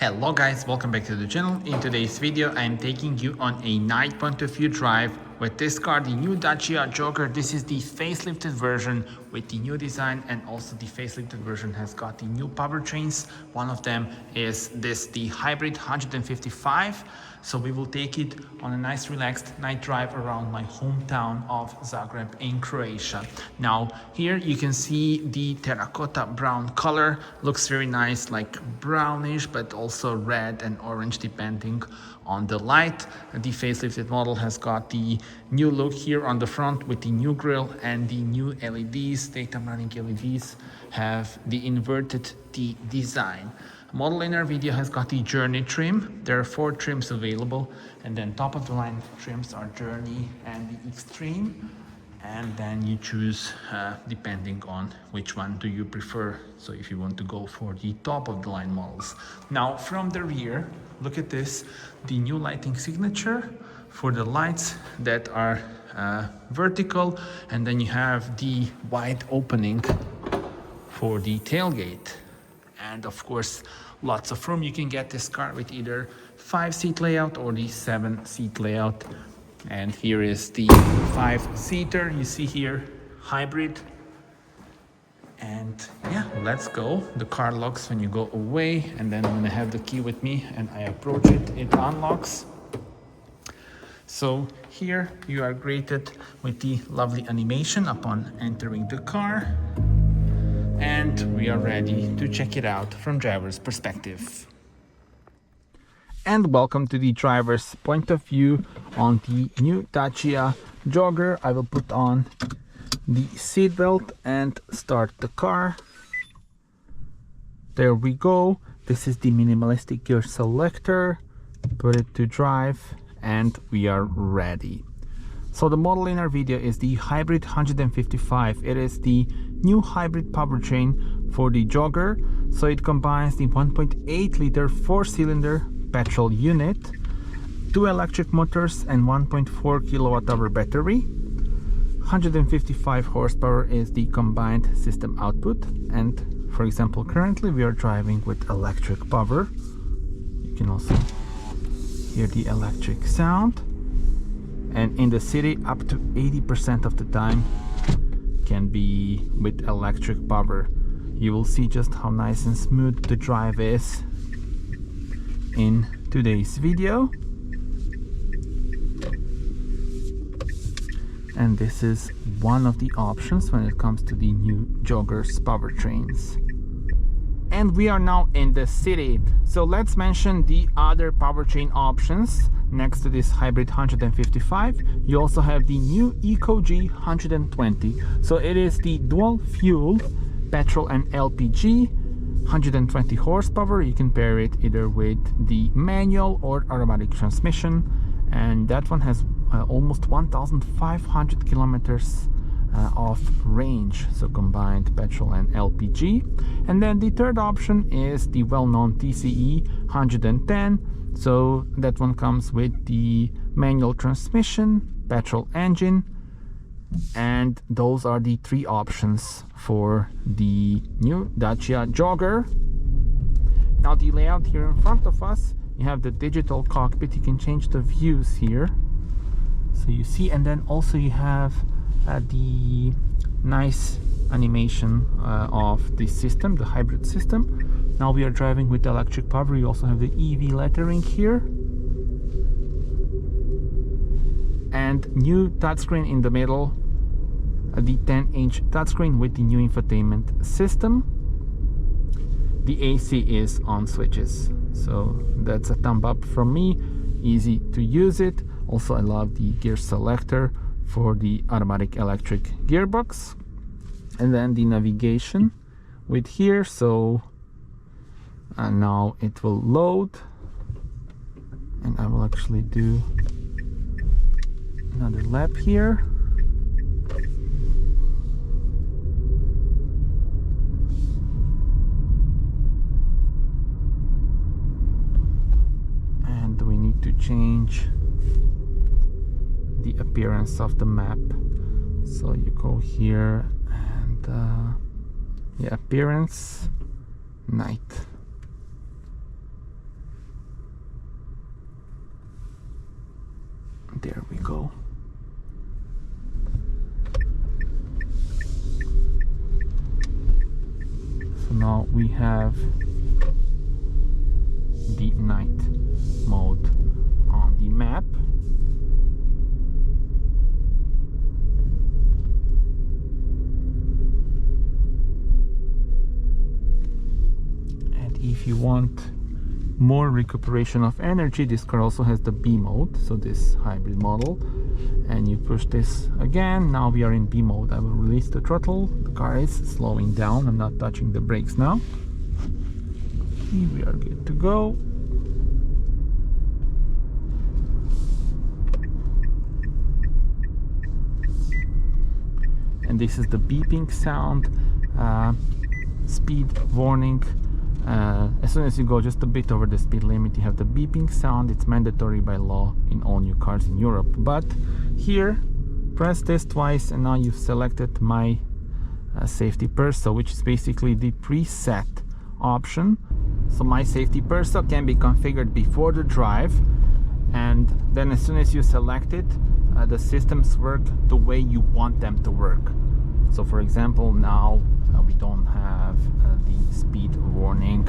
Hello guys, welcome back to the channel. In today's video I am taking you on a night point of view drive with this car, the new Dacia Jogger. This is the facelifted version with the new design, and also the facelifted version has got the new powertrains. One of them is the hybrid 155. So we will take it on a nice relaxed night drive around my hometown of Zagreb in Croatia. Now here you can see the terracotta brown color. Looks very nice, like brownish, but also red and orange depending on the light. The facelifted model has got the new look here on the front with the new grille and the new LEDs. Daytime running LEDs have the inverted T design. Model in our video has got the Journey trim. There are 4 trims available, and then top of the line trims are Journey and the Extreme, and then you choose depending on which one do you prefer. So if you want to go for the top of the line models. Now from the rear, look at this, the new lighting signature for the lights that are vertical, and then you have the wide opening for the tailgate. And of course, lots of room. You can get this car with either 5-seat layout or the 7-seat layout. And here is the 5-seater. You see here, hybrid. And yeah, let's go. The car locks when you go away, and then when I have the key with me and I approach it, it unlocks. So here you are greeted with the lovely animation upon entering the car. And we are ready to check it out from driver's perspective. And welcome to the driver's point of view on the new Dacia Jogger. I will put on the seatbelt and start the car. There we go. This is the minimalistic gear selector. Put it to drive and we are ready. So the model in our video is the hybrid 155. It is the new hybrid powertrain for the Jogger. So it combines the 1.8 liter 4-cylinder petrol unit, 2 electric motors and 1.4 kilowatt-hour battery. 155 horsepower is the combined system output, and for example currently we are driving with electric power. You can also hear the electric sound. And in the city, up to 80% of the time can be with electric power. You will see just how nice and smooth the drive is in today's video. And this is one of the options when it comes to the new Jogger's powertrains. And we are now in the city. So let's mention the other powertrain options. Next to this hybrid 155, you also have the new EcoG 120. So it is the dual fuel petrol and LPG, 120 horsepower. You can pair it either with the manual or automatic transmission, and that one has almost 1,500 kilometers of range, so combined petrol and LPG. And then the third option is the well-known TCE 110. So that one comes with the manual transmission, petrol engine, and those are the 3 options for the new Dacia Jogger. Now the layout here in front of us, you have the digital cockpit. You can change the views here, so you see, and then also you have the nice animation of the system, the hybrid system. Now we are driving with electric power. You also have the EV lettering here, and new touchscreen in the middle, the 10-inch touchscreen with the new infotainment system. The AC is on switches, so that's a thumb up from me. Easy to use it. Also I love the gear selector for the automatic electric gearbox, and then the navigation with here. So now it will load, and I will actually do another lap here. And we need to change the appearance of the map. So you go here and yeah, appearance, night. There we go. So now we have the night mode on the map. And if you want more recuperation of energy, this car also has the B mode, so this hybrid model, and you push this again. Now we are in B mode. I will release the throttle. The car is slowing down. I'm not touching the brakes now. Okay, we are good to go. And this is the beeping sound, speed warning. As soon as you go just a bit over the speed limit, you have the beeping sound. It's mandatory by law in all new cars in Europe. But here, press this twice and now you've selected my safety perso, which is basically the preset option. So my safety perso can be configured before the drive, and then as soon as you select it, the systems work the way you want them to work. So for example, now we don't have the speed warning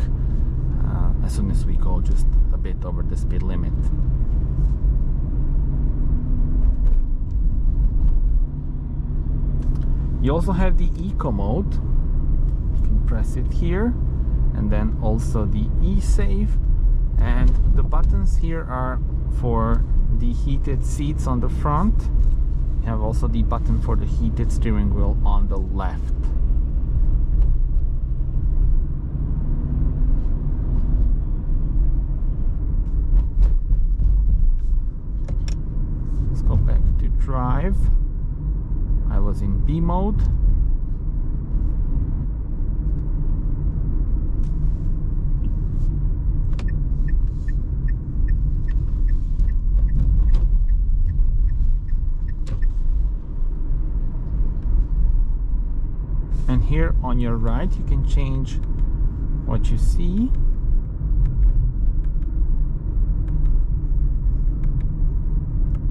as soon as we go just a bit over the speed limit. You also have the eco mode. You can press it here, and then also the e-save, and the buttons here are for the heated seats on the front. You have also the button for the heated steering wheel on the left. Let's go back to drive. I was in B mode. And here on your right you can change what you see.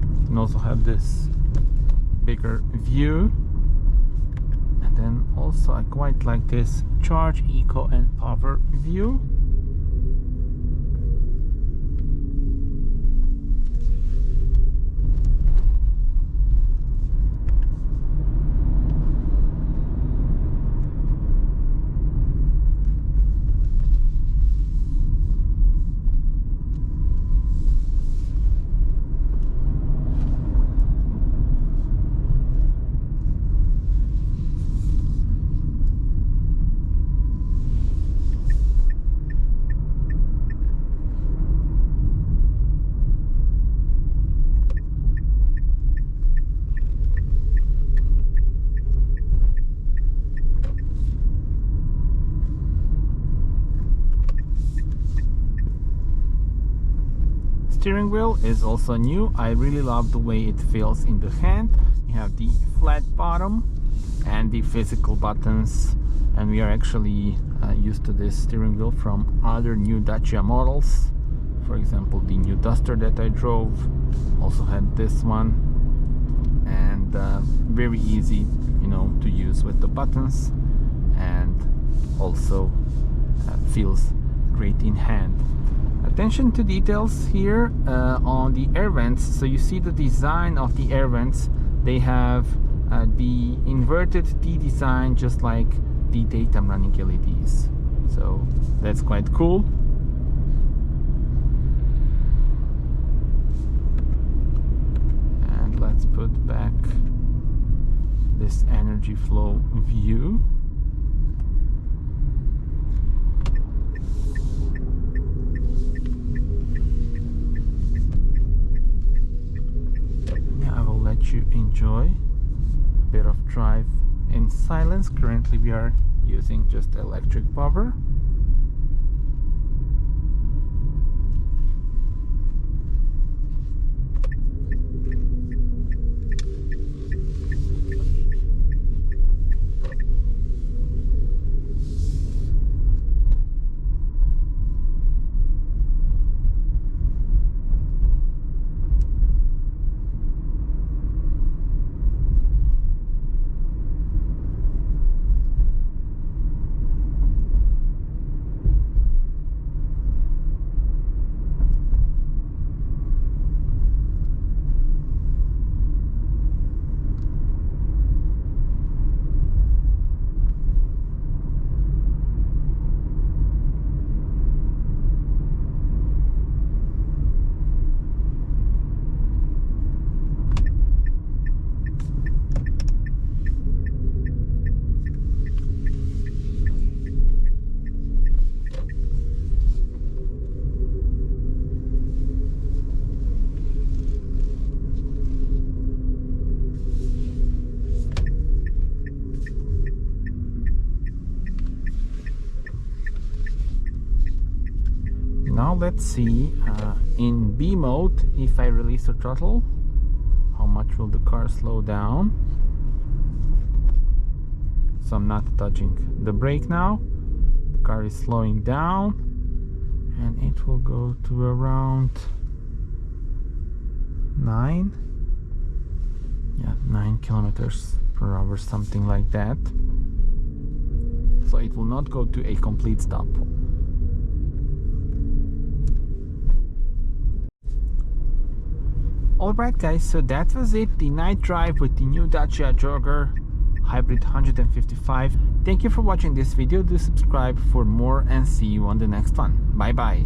You can also have this bigger view, and then also I quite like this charge, eco and power view. Steering wheel is also new. I really love the way it feels in the hand. You have the flat bottom and the physical buttons, and we are actually used to this steering wheel from other new Dacia models. For example, the new Duster that I drove also had this one, and very easy, you know, to use with the buttons, and also feels great in hand. Attention to details here on the air vents. So you see the design of the air vents. They have the inverted T design, just like the daytime running LEDs. So that's quite cool. And let's put back this energy flow view. You enjoy a bit of drive in silence. Currently we are using just electric power. now let's see in B mode, if I release the throttle, how much will the car slow down. So I'm not touching the brake now. The car is slowing down and it will go to around 9 kilometers per hour, something like that. So it will not go to a complete stop. Alright guys, so that was it, the night drive with the new Dacia Jogger Hybrid 155. Thank you for watching this video. Do subscribe for more and see you on the next one. Bye bye.